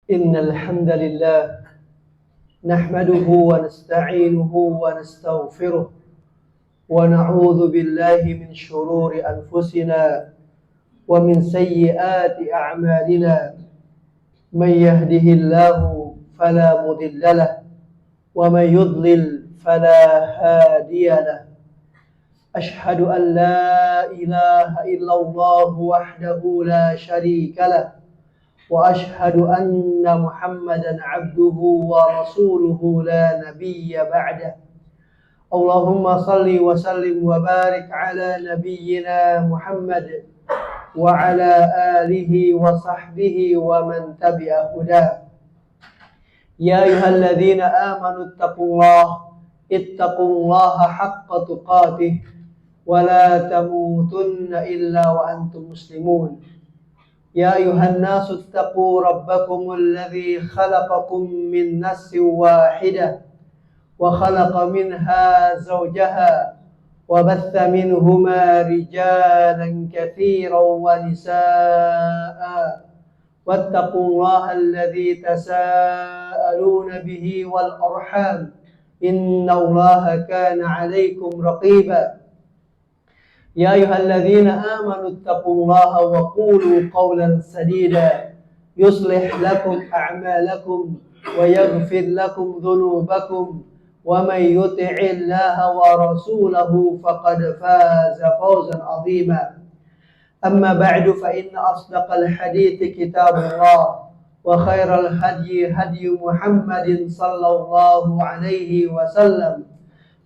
إن الحمد لله نحمده ونستعينه ونستغفره ونعوذ بالله من شرور أنفسنا ومن سيئات أعمالنا. من يهده الله فلا مضل له ومن يضلل فلا هادي له. أشهد أن لا إله إلا الله وحده لا شريك له وأشهد أن محمدا عبده ورسوله لا نبي بعده. اللهم صل وسلم وبارك على نبينا محمد وعلى آله وصحبه ومن تبع هداه. يا أيها الذين آمنوا اتقوا الله حق تقاته ولا تموتن إلا وأنتم مسلمون. يا أيها الناس اتقوا ربكم الذي خلقكم من نفس واحدة وخلق منها زوجها وبث منهما رجالا كثيرا ونساء واتقوا الله الذي تساءلون به والأرحام إن الله كان عليكم رقيبا. يا أيها الذين آمنوا اتقوا الله وقولوا قولا سديدا يصلح لكم أعمالكم ويغفر لكم ذنوبكم ومن يطع الله ورسوله فقد فاز فوزا عظيما. أما بعد فإن أصدق الحديث كتاب الله وخير الهدي هدي محمد صلى الله عليه وسلم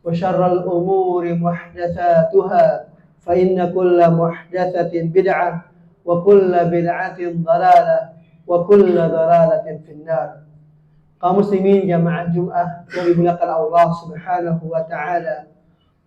وشر الأمور محدثاتها فإن كل محدثة بدعة وكل بدعة ضلالة وكل ضلالة في النار. Kaum muslimin jamaah Jumat yang dimuliakan Allah Subhanahu wa taala,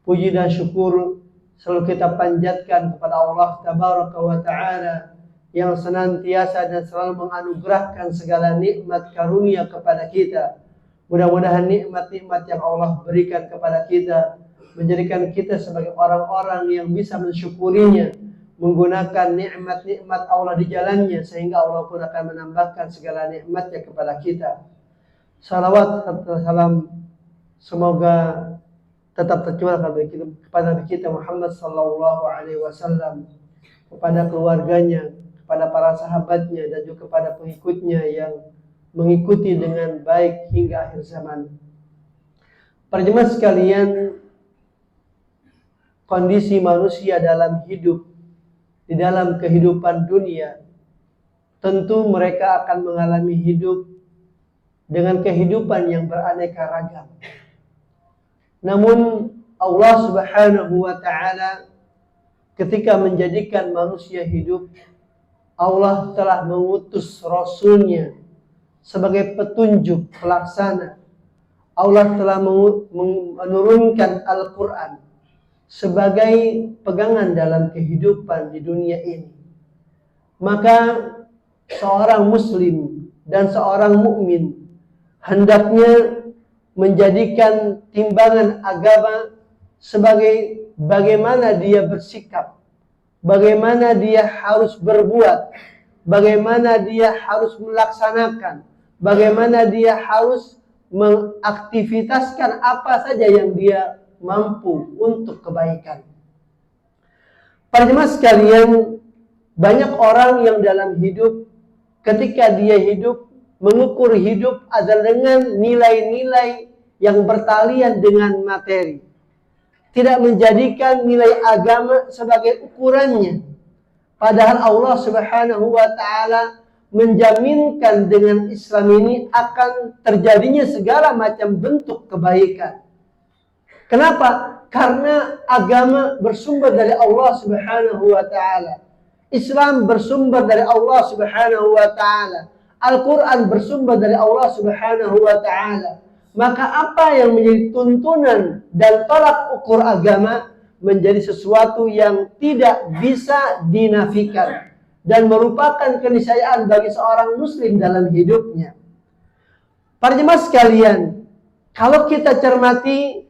puji dan syukur selalu kita panjatkan kepada Allah Tabaraka wa taala yang senantiasa dan selalu menganugerahkan segala nikmat karunia kepada kita. Mudah-mudahan nikmat-nikmat yang Allah berikan kepada kita menjadikan kita sebagai orang-orang yang bisa mensyukurinya, menggunakan nikmat-nikmat Allah di jalannya, sehingga Allah pun akan menambahkan segala nikmatnya kepada kita. Salawat serta salam semoga tetap tercurah kepada Nabi kita Muhammad sallallahu alaihi wasallam, kepada keluarganya, kepada para sahabatnya, dan juga kepada pengikutnya yang mengikuti dengan baik hingga akhir zaman. Para jemaah sekalian, kondisi manusia dalam hidup, di dalam kehidupan dunia, tentu mereka akan mengalami hidup dengan kehidupan yang beraneka ragam. Namun Allah Subhanahu wa taala ketika menjadikan manusia hidup, Allah telah mengutus Rasul-Nya sebagai petunjuk pelaksana. Allah telah menurunkan Al-Quran sebagai pegangan dalam kehidupan di dunia ini. Maka seorang muslim dan seorang mukmin hendaknya menjadikan timbangan agama sebagai bagaimana dia bersikap, bagaimana dia harus berbuat, bagaimana dia harus melaksanakan, bagaimana dia harus mengaktivitaskan apa saja yang dia mampu untuk kebaikan. Para jemaah sekalian, banyak orang yang dalam hidup ketika dia hidup mengukur hidup adalah dengan nilai-nilai yang bertalian dengan materi. Tidak menjadikan nilai agama sebagai ukurannya. Padahal Allah Subhanahu wa taala menjaminkan dengan Islam ini akan terjadinya segala macam bentuk kebaikan. Kenapa? Karena agama bersumber dari Allah Subhanahu wa taala. Islam bersumber dari Allah Subhanahu wa taala. Al-Quran bersumber dari Allah Subhanahu wa ta'ala. Maka apa yang menjadi tuntunan dan tolak ukur agama menjadi sesuatu yang tidak bisa dinafikan dan merupakan keniscayaan bagi seorang muslim dalam hidupnya. Para jemaah sekalian, kalau kita cermati,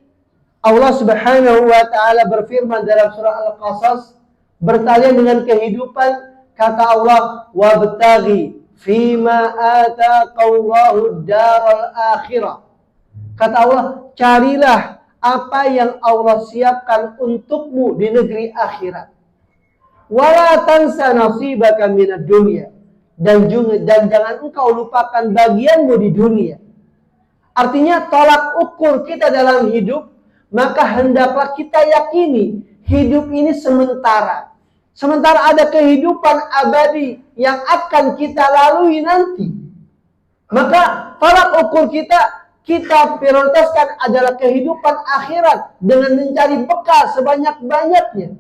Allah Subhanahu wa ta'ala berfirman dalam surah Al-Qasas bertalian dengan kehidupan, kata Allah, wabtaghi fima ataqallahu daral akhirah. Kata Allah, carilah apa yang Allah siapkan untukmu di negeri akhirat. Wala tansa nasibaka minad dunya. Dan jangan engkau lupakan bagianmu di dunia. Artinya tolak ukur kita dalam hidup, maka hendaklah kita yakini hidup ini sementara. Sementara ada kehidupan abadi yang akan kita lalui nanti. Maka tolak ukur kita prioritaskan adalah kehidupan akhirat dengan mencari bekal sebanyak-banyaknya.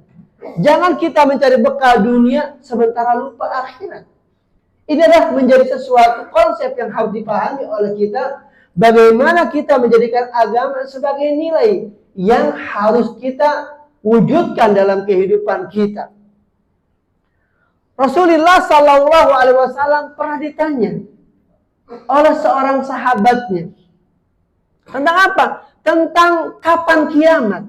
Jangan kita mencari bekal dunia sementara lupa akhirat. Ini adalah menjadi sesuatu konsep yang harus dipahami oleh kita. Bagaimana kita menjadikan agama sebagai nilai yang harus kita wujudkan dalam kehidupan kita. Rasulullah Sallallahu Alaihi Wasallam pernah ditanya oleh seorang sahabatnya tentang apa? Tentang kapan kiamat.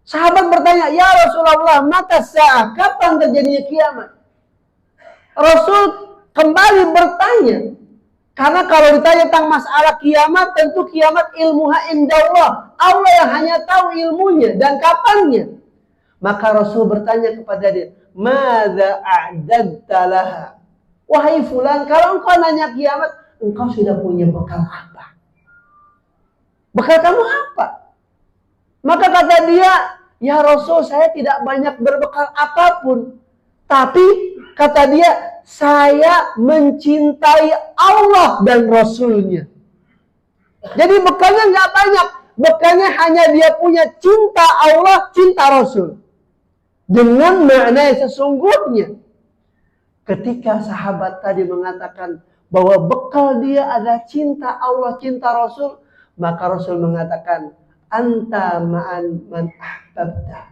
Sahabat bertanya, ya Rasulullah, mata sa'ah, kapan terjadinya kiamat? Rasul kembali bertanya, karena kalau ditanya tentang masalah kiamat, tentu kiamat ilmuha indallah. Allah yang hanya tahu ilmunya dan kapannya. Maka Rasul bertanya kepada dia, madza a'dadta laha? Wahai fulan, kalau engkau nanya kiamat, engkau sudah punya bekal apa? Bekal kamu apa? Maka kata dia, ya Rasul, saya tidak banyak berbekal apapun. Tapi kata dia, saya mencintai Allah dan Rasulnya. Jadi bekalnya nggak banyak. Bekalnya hanya dia punya cinta Allah, cinta Rasul. Dengan makna yang sesungguhnya. Ketika sahabat tadi mengatakan bahwa bekal dia adalah cinta Allah, cinta Rasul, maka Rasul mengatakan, anta ma'an man ahbabta.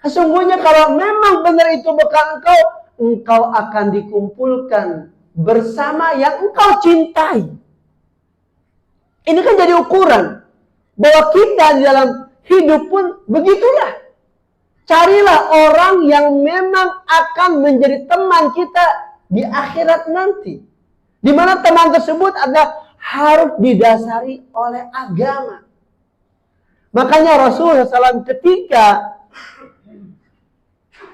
Sesungguhnya kalau memang benar itu bekal engkau akan dikumpulkan bersama yang engkau cintai. Ini kan jadi ukuran bahwa kita di dalam hidup pun begitulah. Carilah orang yang memang akan menjadi teman kita di akhirat nanti. Di mana teman tersebut adalah harus didasari oleh agama. Makanya Rasulullah SAW ketika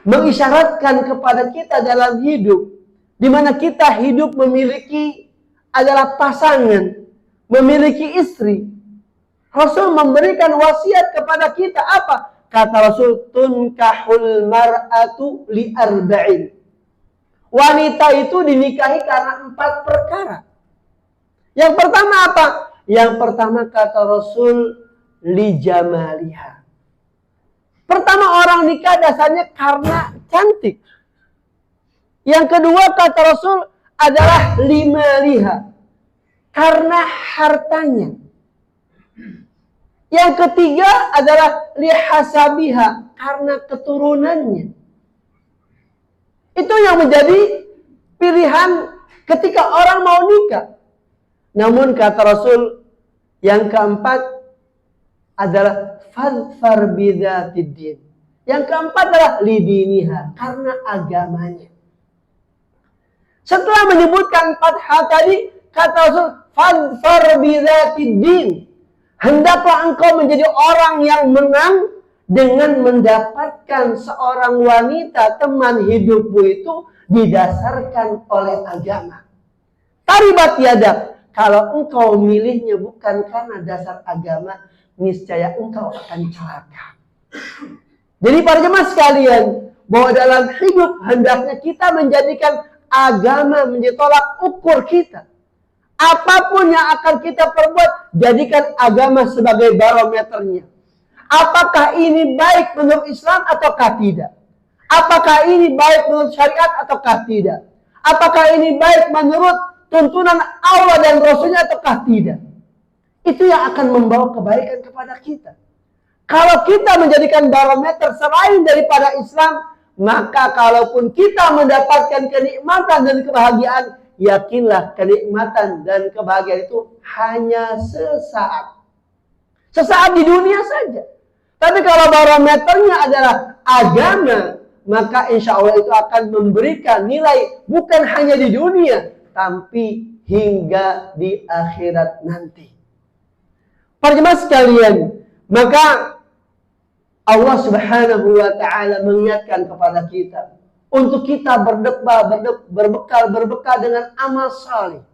mengisyaratkan kepada kita dalam hidup, di mana kita hidup memiliki adalah pasangan, memiliki istri. Rasul memberikan wasiat kepada kita apa? Kata Rasul, tunkahul mar'atu li arba'in. Wanita itu dinikahi karena 4 perkara. Yang pertama apa? Yang pertama kata Rasul, li jamaliha. Pertama orang nikah dasarnya karena cantik. Yang kedua kata Rasul adalah limaliha. Karena hartanya. Yang ketiga adalah lihasabiha. Karena keturunannya. Itu yang menjadi pilihan ketika orang mau nikah. Namun kata Rasul yang keempat adalah fadfar bidzatiddin. Yang keempat adalah lidiniha, karena agamanya. Setelah menyebutkan 4 hal tadi, kata Rasul, fadfar bidzatiddin. Hendaklah engkau menjadi orang yang menang dengan mendapatkan seorang wanita teman hidupmu itu didasarkan oleh agama. Taribat yadak, kalau engkau milihnya bukan karena dasar agama, niscaya engkau akan celaka. Jadi para jemaah sekalian, bahwa dalam hidup hendaknya kita menjadikan agama menjadi tolak ukur kita. Apapun yang akan kita perbuat, jadikan agama sebagai barometernya. Apakah ini baik menurut Islam ataukah tidak? Apakah ini baik menurut syariat ataukah tidak? Apakah ini baik menurut tuntunan Allah dan Rasulnya ataukah tidak? Itu yang akan membawa kebaikan kepada kita. Kalau kita menjadikan barometer selain daripada Islam, maka kalaupun kita mendapatkan kenikmatan dan kebahagiaan, yakinlah kenikmatan dan kebahagiaan itu hanya sesaat. Sesaat di dunia saja. Tapi kalau barometernya adalah agama, maka insya Allah itu akan memberikan nilai bukan hanya di dunia, tapi hingga di akhirat nanti. Para jemaah sekalian, maka Allah Subhanahu wa Ta'ala mengingatkan kepada kita untuk kita berbekal dengan amal saleh.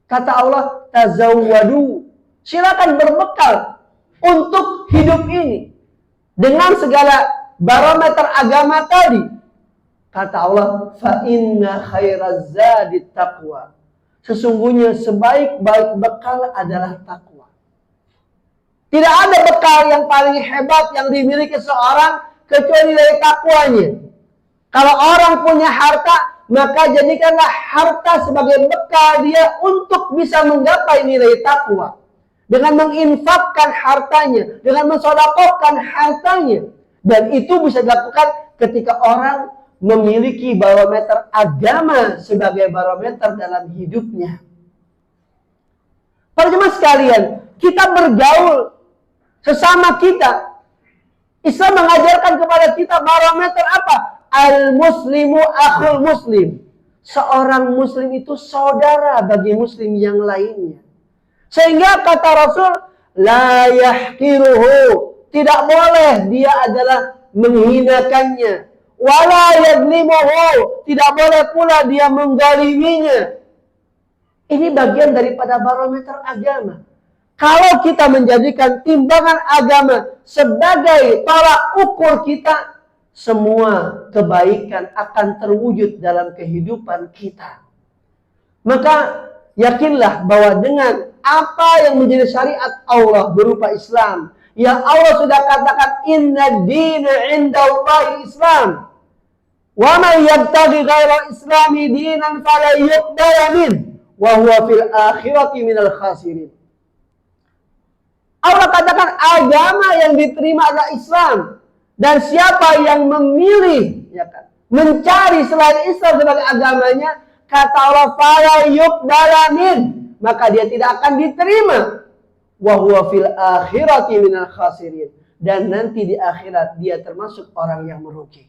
Kata Allah, tazawwadu, silakan berbekal untuk hidup ini dengan segala barometer agama tadi. Kata Allah, fa inna khairaz zadi taqwa. Sesungguhnya sebaik-baik bekal adalah takwa. Tidak ada bekal yang paling hebat yang dimiliki seorang kecuali dari takwanya. Kalau orang punya harta, maka jadikanlah harta sebagai bekal dia untuk bisa menggapai nilai takwa. Dengan menginfakkan hartanya, dengan mensedekahkan hartanya. Dan itu bisa dilakukan ketika orang memiliki barometer agama sebagai barometer dalam hidupnya. Para jemaah sekalian, kita bergaul sesama kita. Islam mengajarkan kepada kita barometer apa? Al-muslimu akhul muslim. Seorang muslim itu saudara bagi muslim yang lainnya. Sehingga kata Rasul, la yahqiruhu, tidak boleh dia adalah menghinakannya. Wala yadlimuhu, tidak boleh pula dia mengghaliminya. Ini bagian daripada barometer agama. Kalau kita menjadikan timbangan agama sebagai tolak ukur kita, semua kebaikan akan terwujud dalam kehidupan kita. Maka yakinlah bahwa dengan apa yang menjadi syariat Allah berupa Islam, yang Allah sudah katakan inna dina indallahi Islam, wa man yabtaghi ghaira islami dinan fala yuqbala min wa huwa fil akhirati minal khasirin. Allah katakan agama yang diterima adalah Islam. Dan siapa yang memilih, ya kan, mencari selain Islam sebagai agamanya, kata Allah, fala yuqbala min, maka dia tidak akan diterima. Wa huwa fil akhirati minal khasirin. Dan nanti di akhirat dia termasuk orang yang merugi.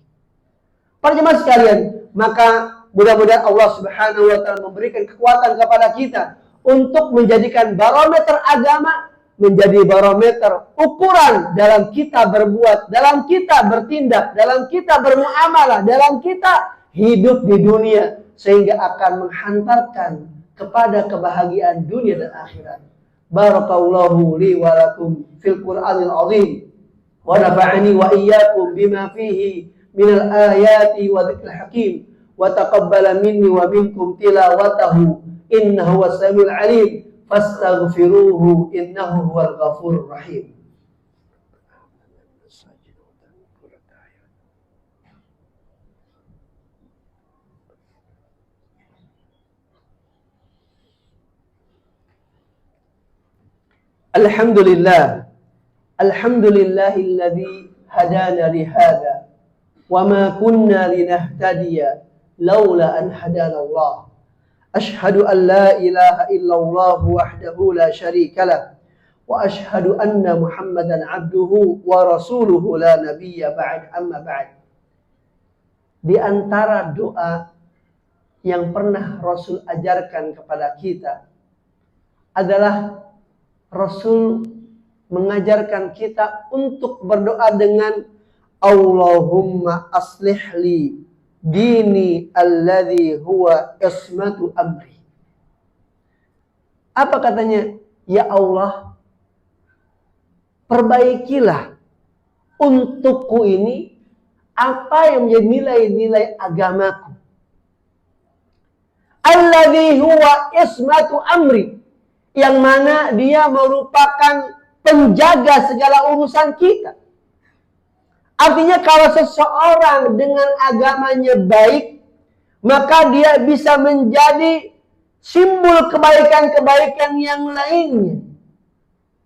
Para jemaah sekalian, maka mudah-mudahan Allah Subhanahu wa Ta'ala memberikan kekuatan kepada kita untuk menjadikan barometer agama menjadi barometer ukuran dalam kita berbuat, dalam kita bertindak, dalam kita bermuamalah, dalam kita hidup di dunia, sehingga akan menghantarkan kepada kebahagiaan dunia dan akhirat. Barakallahu li wa lakum fil Qur'anil azim wa nafa'ani wa iyyakum bima fihi minal ayati wa dzikril hakim wa taqabbala minni wa minkum tilawatahu innahu was-samiul alim. Fastaghfiruhu innahu huwal ghafurur rahim. Alhamdulillah. Alhamdulillahilladzi hadana li hadza wa ma kunna linahtadiya laula an hadana Allah. أشهد أن لا إله إلا الله وحده لا شريك له وأشهد أن محمدا عبده ورسوله لا نبي بعد أما بعد. Di antara doa yang pernah Rasul ajarkan kepada kita adalah Rasul mengajarkan kita untuk berdoa dengan Allahumma aslih li dini alladhi huwa ismatu amri. Apa katanya? Ya Allah, perbaikilah untukku ini apa yang menjadi nilai-nilai agamaku. Alladhi huwa ismatu amri, yang mana dia merupakan penjaga segala urusan kita. Artinya kalau seseorang dengan agamanya baik, maka dia bisa menjadi simbol kebaikan-kebaikan yang lainnya.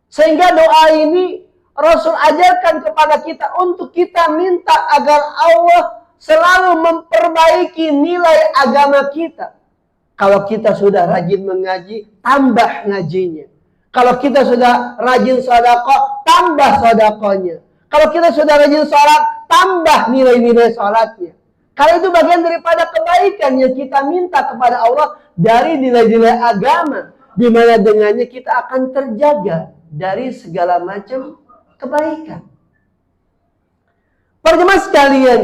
Sehingga doa ini Rasul ajarkan kepada kita untuk kita minta agar Allah selalu memperbaiki nilai agama kita. Kalau kita sudah rajin mengaji, tambah ngajinya. Kalau kita sudah rajin sedekah, tambah sedekahnya. Kalau kita sudah rajin sholat, tambah nilai-nilai sholatnya. Karena itu bagian daripada kebaikan yang kita minta kepada Allah dari nilai-nilai agama, di mana dengannya kita akan terjaga dari segala macam kebaikan. Para jemaah sekalian,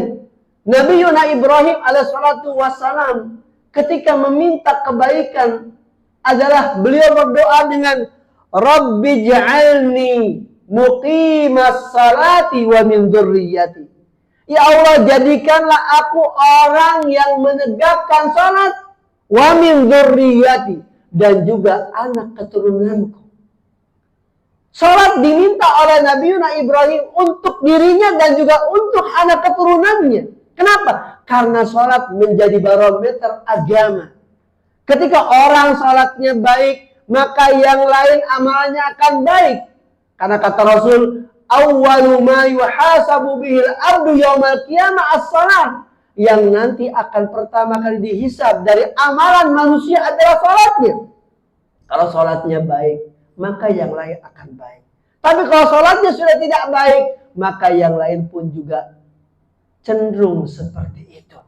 Nabi Ibrahim alaihissalatu wassalam ketika meminta kebaikan adalah beliau berdoa dengan Rabbi ja'alni muqimas salati wa min dzurriyyati. Ya Allah, jadikanlah aku orang yang menegakkan salat wa min dzurriyyati, dan juga anak keturunanku. Salat diminta oleh Nabi Ibrahim untuk dirinya dan juga untuk anak keturunannya. Kenapa? Karena salat menjadi barometer agama. Ketika orang salatnya baik, maka yang lain amalnya akan baik. Karena kata Rasul, awwalu ma yuhasabu bihil abdu yaumal qiyamah as-salat. Yang nanti akan pertama kali dihisab dari amalan manusia adalah salatnya. Kalau salatnya baik, maka yang lain akan baik. Tapi kalau salatnya sudah tidak baik, maka yang lain pun juga cenderung seperti itu.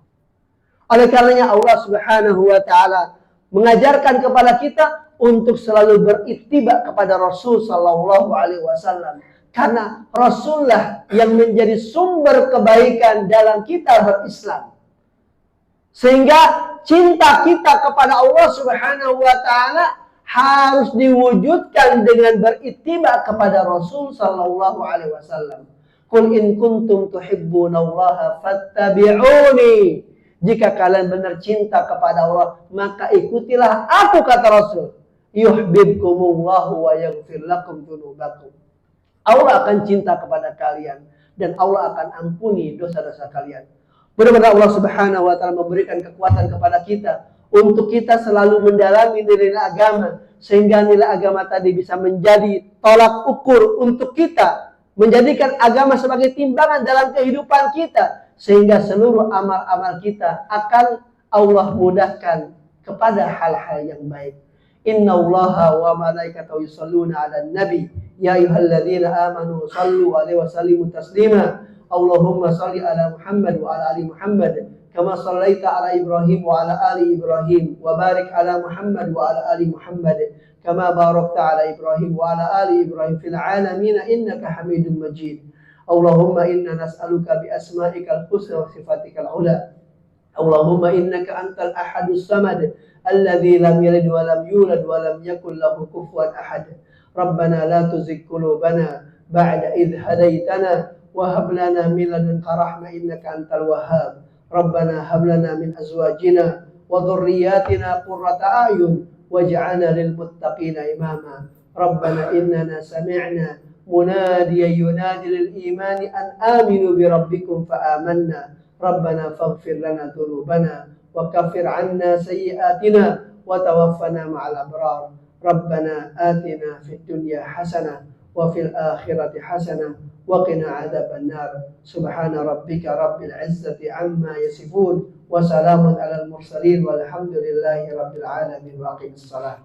Oleh karenanya Allah Subhanahu wa taala mengajarkan kepada kita untuk selalu berittiba kepada Rasul sallallahu alaihi wasallam, karena Rasulullah yang menjadi sumber kebaikan dalam kita berislam. Sehingga cinta kita kepada Allah Subhanahu wa taala harus diwujudkan dengan berittiba kepada Rasul sallallahu alaihi wasallam. Qul in kuntum tuhibbunallaha fattabi'uni. Jika kalian benar cinta kepada Allah, maka ikutilah aku, kata Rasul. Yuhibbukumullahu wa yaghfir lakum dzunubakum. Allah akan cinta kepada kalian dan Allah akan ampuni dosa-dosa kalian. Mudah-mudahan Allah Subhanahu wa taala memberikan kekuatan kepada kita untuk kita selalu mendalami nilai agama, sehingga nilai agama tadi bisa menjadi tolak ukur untuk kita, menjadikan agama sebagai timbangan dalam kehidupan kita, sehingga seluruh amal-amal kita akan Allah mudahkan kepada hal-hal yang baik. Inna Allaha wa malaikatahu yusholluna 'alan nabi ya ayyuhalladzina amanu shallu 'alaihi wa sallimu taslima. Allahumma shalli 'ala Muhammad wa 'ala ali Muhammad kama shallaita 'ala Ibrahim wa 'ala ali Ibrahim wa barik 'ala Muhammad wa 'ala ali Muhammad kama barakta 'ala Ibrahim wa 'ala ali Ibrahim fil 'alamin innaka Hamidum Majid. Allahumma inna nas'aluka bi asma'ikal husna wa sifatikal ula. Allahumma innaka antal ahadus samad alladzi lam yalid wa lam yulad wa lam yakul lahu kufuwan ahad. Rabbana la tuzigh qulubana ba'da idh hadaitana wa hab lana min ladunka rahmah innaka antal wahhab. Rabbana hab lana min azwajina wa dhurriyyatina qurrata a'yun waj'alna lil muttaqina imama. Rabbana innana sami'na munadiyan yunadi lil imani an aminu bi rabbikum fa amanna. Rabbana faghfir lana dhunubana wa kaffir 'anna sayyi'atina wa tawaffana ma'al abrar. Rabbana atina fid dunya hasanah wa fil akhirati hasanah wa qina 'adzaban nar. Subhana rabbika rabbil 'izzati 'amma yasifun wa salamun 'alal mursalin walhamdulillahi rabbil alamin wa aqimis shalah.